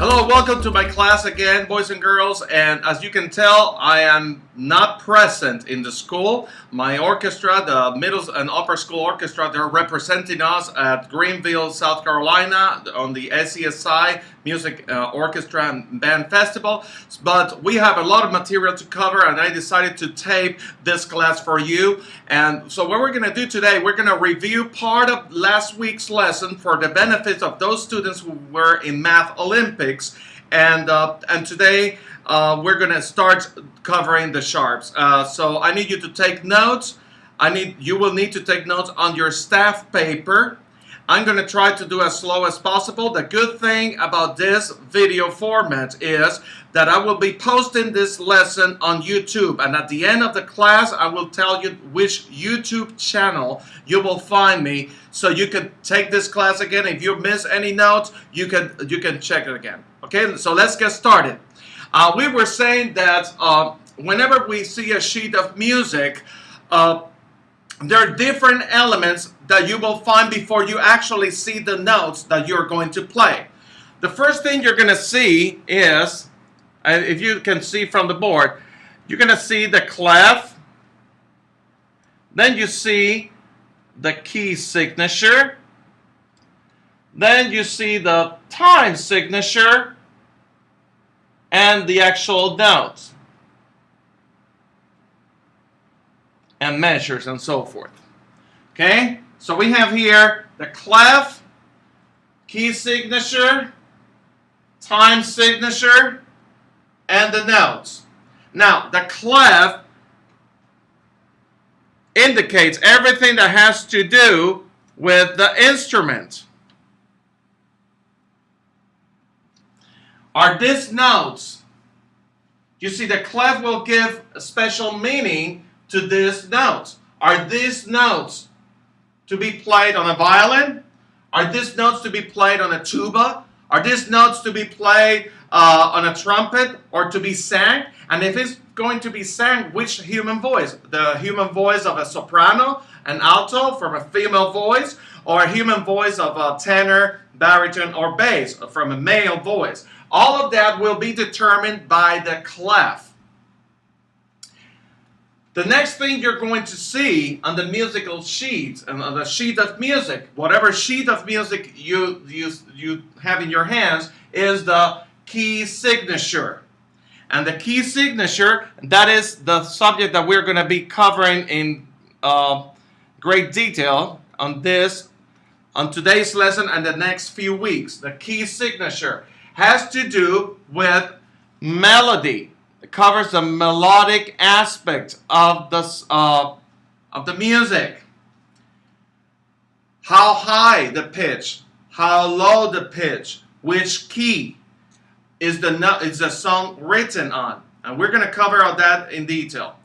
Hello, welcome to my class again, boys and girls. And as you can tell, I am not present in the school. My orchestra, the middle and upper school orchestra, they're representing us at Greenville, South Carolina on the SESI Music Orchestra and Band Festival. But we have a lot of material to cover, and I decided to tape this class for you. And so what we're going to do today, we're going to review part of last week's lesson for the benefits of those students who were in Math Olympics. And today we're going to start covering the sharps. So I need you to take notes. You will need to take notes on your staff paper. I'm going to try to do as slow as possible. The good thing about this video format is that I will be posting this lesson on YouTube. And at the end of the class, I will tell you which YouTube channel you will find me, so you can take this class again. If you miss any notes, you can check it again. Okay, so let's get started. We were saying that whenever we see a sheet of music, there are different elements that you will find before you actually see the notes that you're going to play. The first thing you're going to see is, if you can see from the board, you're going to see the clef. Then you see the key signature. Then you see the time signature and the actual notes and measures and so forth. Okay, so we have here the clef, key signature, time signature, and the notes. Now, the clef indicates everything that has to do with the instrument. Are these notes? You see, the clef will give a special meaning to these notes. Are these notes to be played on a violin? Are these notes to be played on a tuba? Are these notes to be played on a trumpet or to be sang? And if it's going to be sang, which human voice? The human voice of a soprano, an alto from a female voice, or a human voice of a tenor, baritone, or bass from a male voice? All of that will be determined by the clef. The next thing you're going to see on the musical sheet, and on the sheet of music, whatever sheet of music you have in your hands, is the key signature. And the key signature, that is the subject that we're going to be covering in great detail on today's lesson and the next few weeks. The key signature has to do with melody. It covers the melodic aspect of the music. How high the pitch, how low the pitch, which key is the song written on, and we're going to cover all that in detail.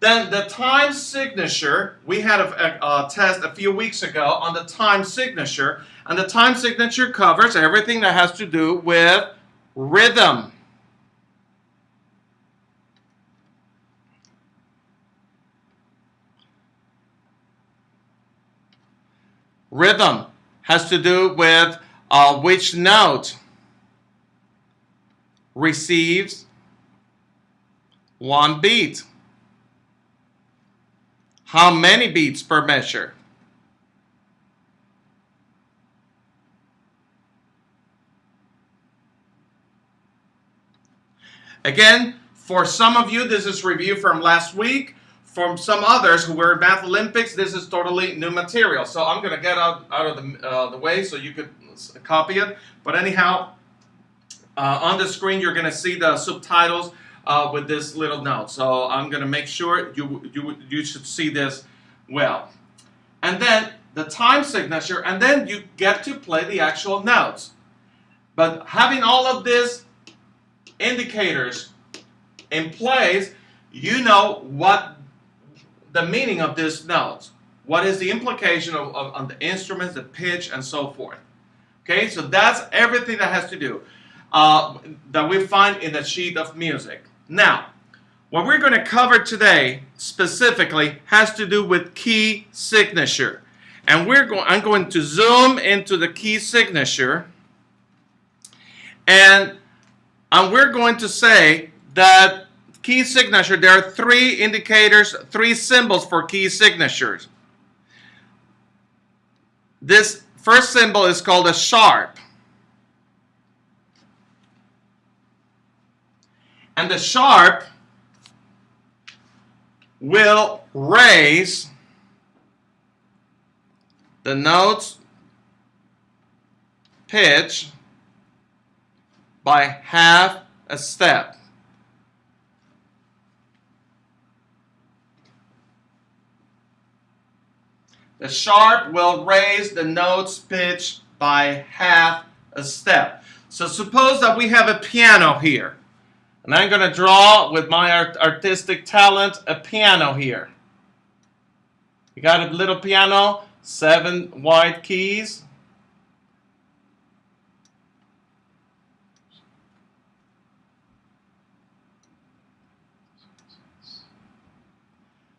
Then the time signature, we had a test a few weeks ago on the time signature, and the time signature covers everything that has to do with rhythm. Rhythm has to do with which note receives one beat. How many beats per measure? Again, for some of you, this is review from last week. From some others who were in Math Olympics, this is totally new material. So I'm going to get out of the way so you could copy it. But anyhow, on the screen, you're going to see the subtitles with this little note. So I'm going to make sure you should see this well. And then the time signature, and then you get to play the actual notes. But having all of these indicators in place, you know what the meaning of these notes. What is the implication on the instruments, the pitch, and so forth. Okay, so that's everything that has to do that we find in the sheet of music. Now, what we're going to cover today specifically has to do with key signature. And I'm going to zoom into the key signature. And we're going to say that key signature, there are three indicators, three symbols for key signatures. This first symbol is called a sharp. And the sharp will raise the note's pitch by half a step. The sharp will raise the note's pitch by half a step. So suppose that we have a piano here. And I'm going to draw with my artistic talent a piano here. You got a little piano, 7 white keys.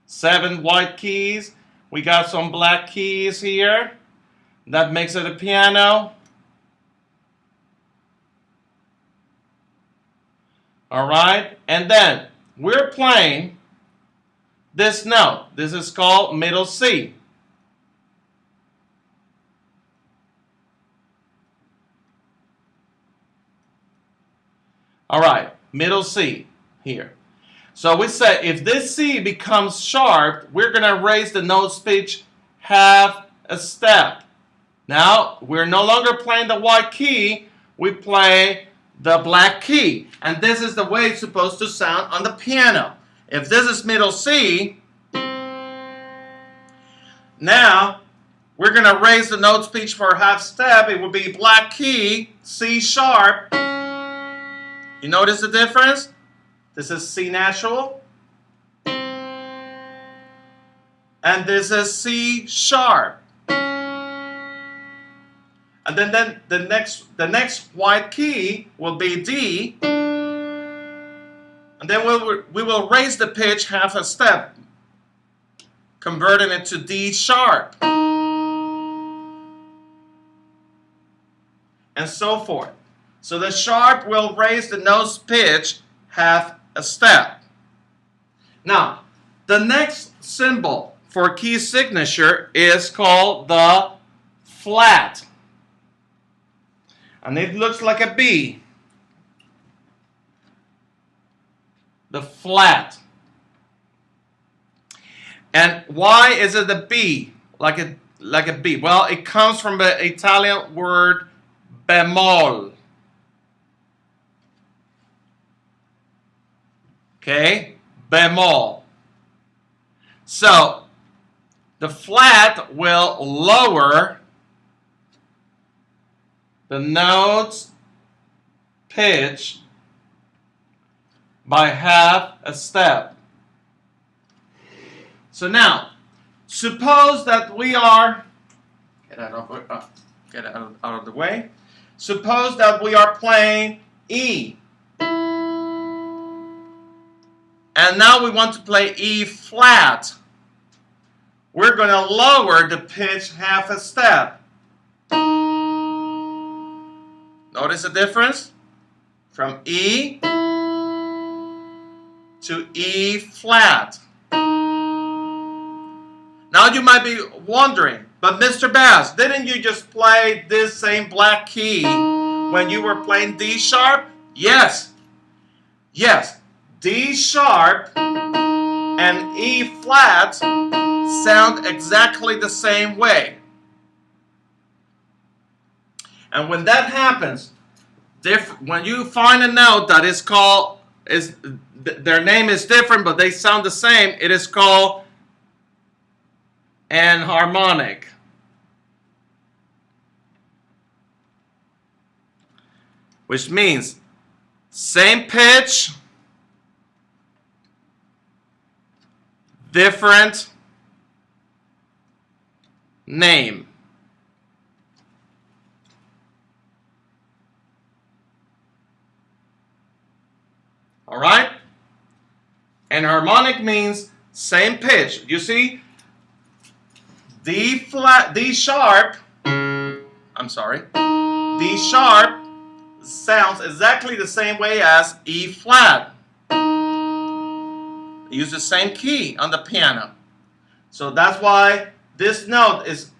Seven white keys. We got some black keys here. That makes it a piano. All right, and then we're playing this note. This is called middle C. All right, middle C here. So we said if this C becomes sharp, we're going to raise the note's pitch half a step. Now, we're no longer playing the white key, we play the black key. And this is the way it's supposed to sound on the piano. If this is middle C, now we're going to raise the note's pitch for a half step. It will be black key, C sharp. You notice the difference? This is C natural. And this is C sharp. And then the next white key will be D. And then we will raise the pitch half a step, converting it to D sharp. And so forth. So the sharp will raise the note's pitch half a step. Now, the next symbol for key signature is called the flat. And it looks like a B. The flat. And why is it a B? Like a B? Well, it comes from the Italian word bemol. Okay? Bemol. So, the flat will lower the note's pitch by half a step. So now, suppose that we are, get out of the way. Suppose that we are playing E. And now we want to play E flat. We're going to lower the pitch half a step. Notice the difference? From E to E flat. Now you might be wondering, but Mr. Bass, didn't you just play this same black key when you were playing D sharp? Yes. Yes. D sharp and E flat sound exactly the same way. And when that happens, when you find a note that is called, their name is different but they sound the same, it is called enharmonic. Which means same pitch, different name. All right? Enharmonic means same pitch. You see, D sharp, sounds exactly the same way as E flat. Use the same key on the piano. So that's why this note is,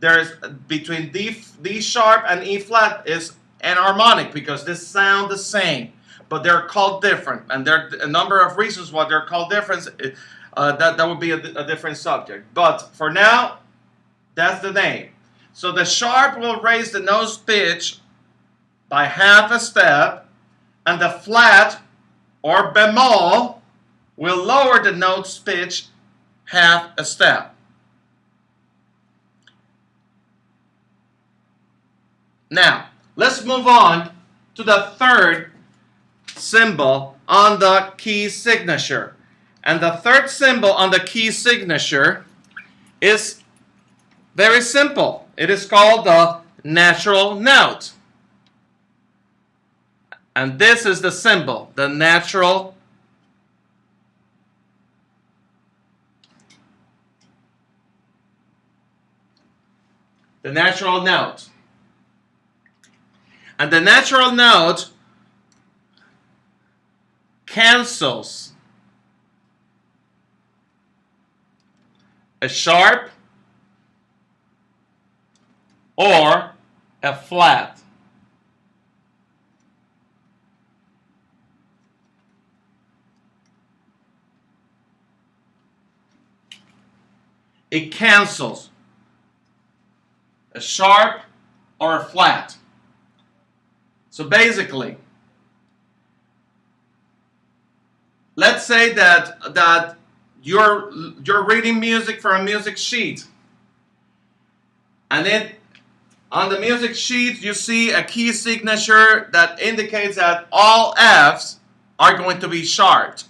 there's between D sharp and E flat is enharmonic, because they sound the same, but they're called different. And there are a number of reasons why they're called different. That would be a different subject. But for now, that's the name. So the sharp will raise the nose pitch by half a step, and the flat or bemol will lower the note's pitch half a step. Now, let's move on to the third symbol on the key signature. And the third symbol on the key signature is very simple. It is called the natural note. And this is the symbol, the natural note. And the natural note cancels a sharp or a flat. It cancels a sharp or a flat. So basically, let's say that you're reading music from a music sheet, and then on the music sheet you see a key signature that indicates that all F's are going to be sharped.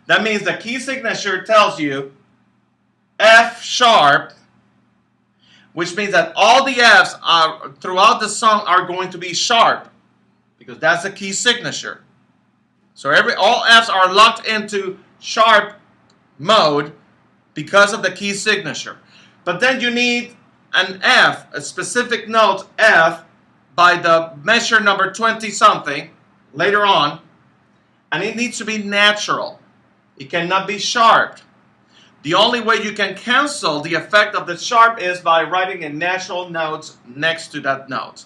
That means the key signature tells you F sharp, which means that all the F's are throughout the song are going to be sharp, because that's the key signature. So all F's are locked into sharp mode because of the key signature. But then you need an F, a specific note F, by the measure number 20 something later on, and it needs to be natural. It cannot be sharped. The only way you can cancel the effect of the sharp is by writing a natural note next to that note.